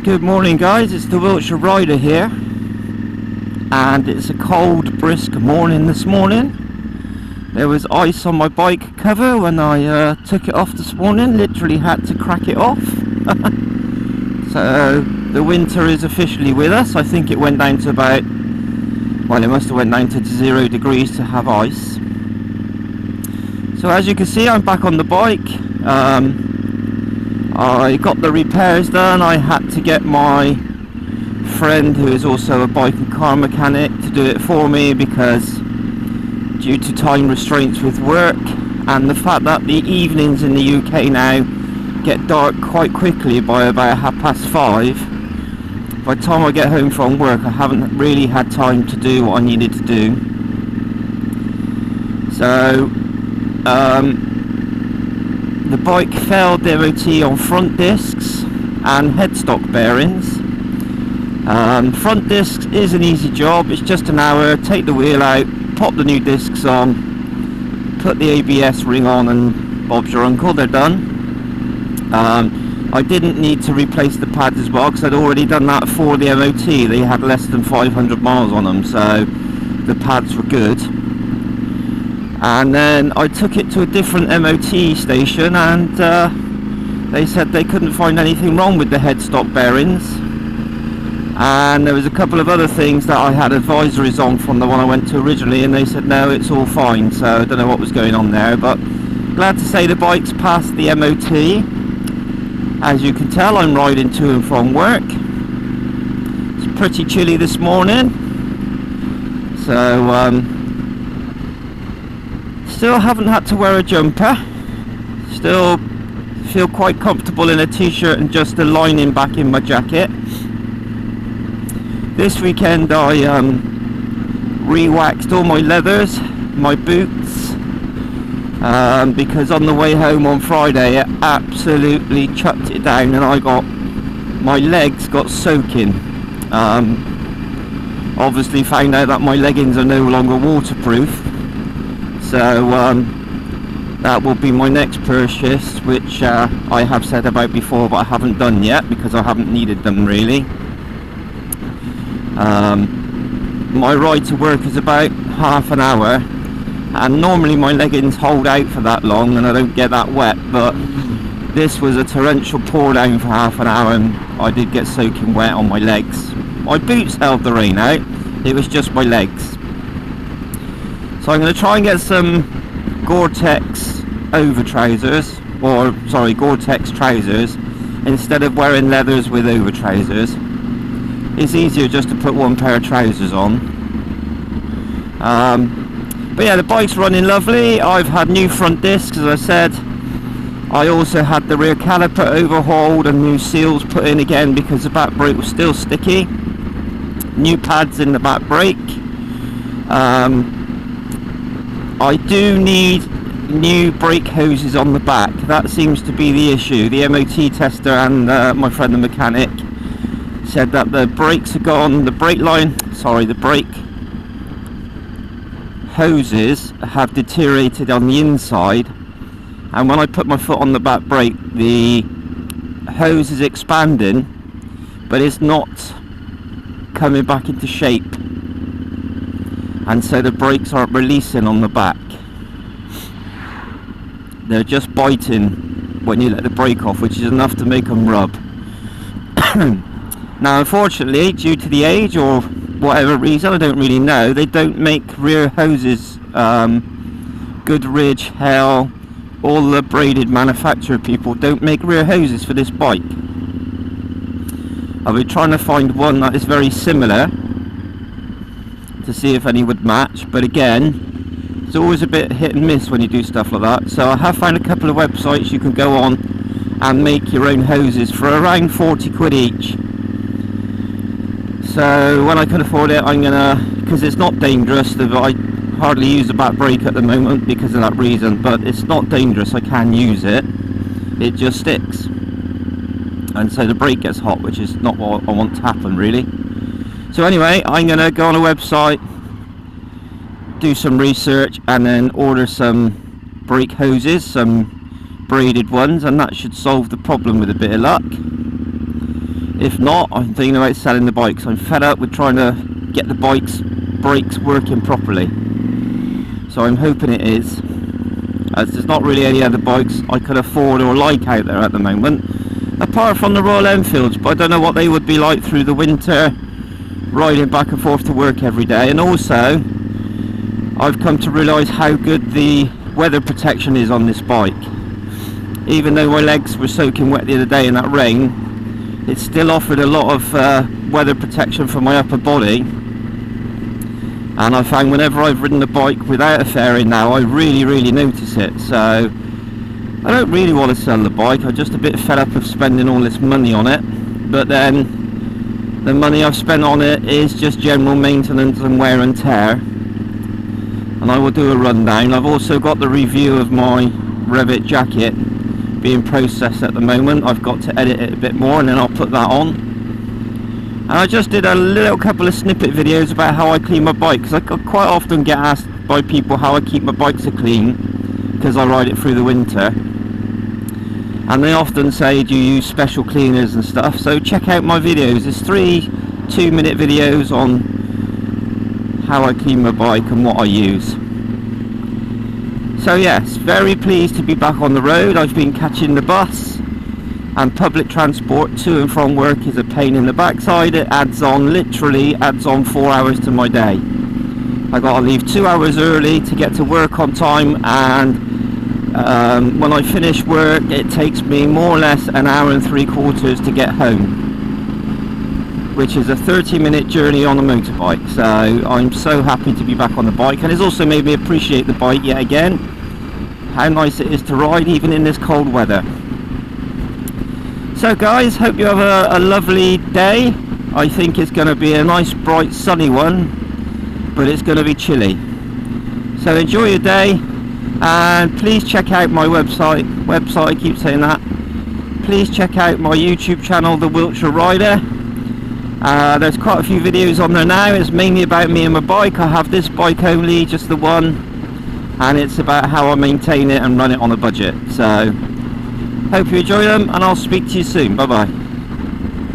Good morning guys, it's the Wiltshire Rider here, and it's a cold brisk morning this morning. There was ice on my bike cover when I took it off this morning, literally had to crack it off. So the winter is officially with us. I think it went down to about, well, it must have went down to 0 degrees to have ice. So as you can see, I'm back on the bike. I got the repairs done. I had to get my friend, who is also a bike and car mechanic, to do it for me because due to time restraints with work and the fact that the evenings in the UK now get dark quite quickly by about 5:30. By the time I get home from work, I haven't really had time to do what I needed to do. So the bike failed the MOT on front discs and headstock bearings. Front discs is an easy job. It's just an hour, take the wheel out, pop the new discs on, put the ABS ring on, and Bob's your uncle, they're done. I didn't need to replace the pads as well because I'd already done that for the MOT. They had less than 500 miles on them, so the pads were good. And then I took it to a different MOT station, and they said they couldn't find anything wrong with the headstock bearings. And there was a couple of other things that I had advisories on from the one I went to originally, and they said no, it's all fine. So I don't know what was going on there, but glad to say the bike's passed the MOT. As you can tell, I'm riding to and from work. It's pretty chilly this morning, so still haven't had to wear a jumper. Still feel quite comfortable in a t-shirt and just a lining back in my jacket. This weekend I re-waxed all my leathers, my boots, because on the way home on Friday it absolutely chucked it down and my legs got soaking. Obviously found out that my leggings are no longer waterproof. So that will be my next purchase, which I have said about before, but I haven't done yet because I haven't needed them really. My ride to work is about half an hour, and normally my leggings hold out for that long and I don't get that wet, but this was a torrential pour down for half an hour and I did get soaking wet on my legs. My boots held the rain out, it was just my legs. So I'm going to try and get some Gore-Tex over trousers, or sorry, Gore-Tex trousers, instead of wearing leathers with over trousers. It's easier just to put one pair of trousers on. But yeah, the bike's running lovely. I've had new front discs, as I said. I also had the rear caliper overhauled and new seals put in again because the back brake was still sticky. New pads in the back brake. I do need new brake hoses on the back. That seems to be the issue. The MOT tester and my friend the mechanic said that the brakes are gone, the brake hoses have deteriorated on the inside, and when I put my foot on the back brake, the hose is expanding but it's not coming back into shape, and so the brakes aren't releasing on the back. They're just biting when you let the brake off, which is enough to make them rub. Now unfortunately, due to the age or whatever reason, I don't really know, they don't make rear hoses. Goodrich, Hell, all the braided manufacturer people don't make rear hoses for this bike. I've been trying to find one that is very similar to see if any would match, but again, it's always a bit hit and miss when you do stuff like that. So I have found a couple of websites you can go on and make your own hoses for around 40 quid each. So when I can afford it, I'm gonna, because it's not dangerous, I hardly use the back brake at the moment because of that reason, but it's not dangerous, I can use it, it just sticks, and so the brake gets hot, which is not what I want to happen really. So anyway, I'm gonna go on a website, do some research, and then order some brake hoses, some braided ones, and that should solve the problem with a bit of luck. If not, I'm thinking about selling the bike, 'cause I'm fed up with trying to get the bike's brakes working properly. So I'm hoping it is, as there's not really any other bikes I could afford or like out there at the moment, apart from the Royal Enfields, but I don't know what they would be like through the winter, riding back and forth to work every day. And also, I've come to realise how good the weather protection is on this bike. Even though my legs were soaking wet the other day in that rain, it still offered a lot of weather protection for my upper body. And I found whenever I've ridden the bike without a fairing now, I really notice it. So I don't really want to sell the bike. I'm just a bit fed up of spending all this money on it. But then the money I've spent on it is just general maintenance and wear and tear. And I will do a rundown. I've also got the review of my Revit jacket being processed at the moment. I've got to edit it a bit more and then I'll put that on. And I just did a little couple of snippet videos about how I clean my bike, because I quite often get asked by people how I keep my bike so clean, because I ride it through the winter. And they often say, do you use special cleaners and stuff? So check out my videos. There's 3 2-minute videos on how I clean my bike and what I use. So yes, very pleased to be back on the road. I've been catching the bus, and public transport to and from work is a pain in the backside. It literally adds on 4 hours to my day. I got to leave 2 hours early to get to work on time, and when I finish work it takes me more or less an hour and 3/4 to get home, which is a 30-minute journey on a motorbike. So I'm so happy to be back on the bike, and it's also made me appreciate the bike yet again, how nice it is to ride even in this cold weather. So guys, hope you have a lovely day. I think it's going to be a nice bright sunny one, but it's going to be chilly. So enjoy your day, and please check out my website, I keep saying that. Please check out my YouTube channel, The Wiltshire Rider. There's quite a few videos on there now. It's mainly about me and my bike. I have this bike only, just the one, and it's about how I maintain it and run it on a budget. So hope you enjoy them, and I'll speak to you soon. Bye bye.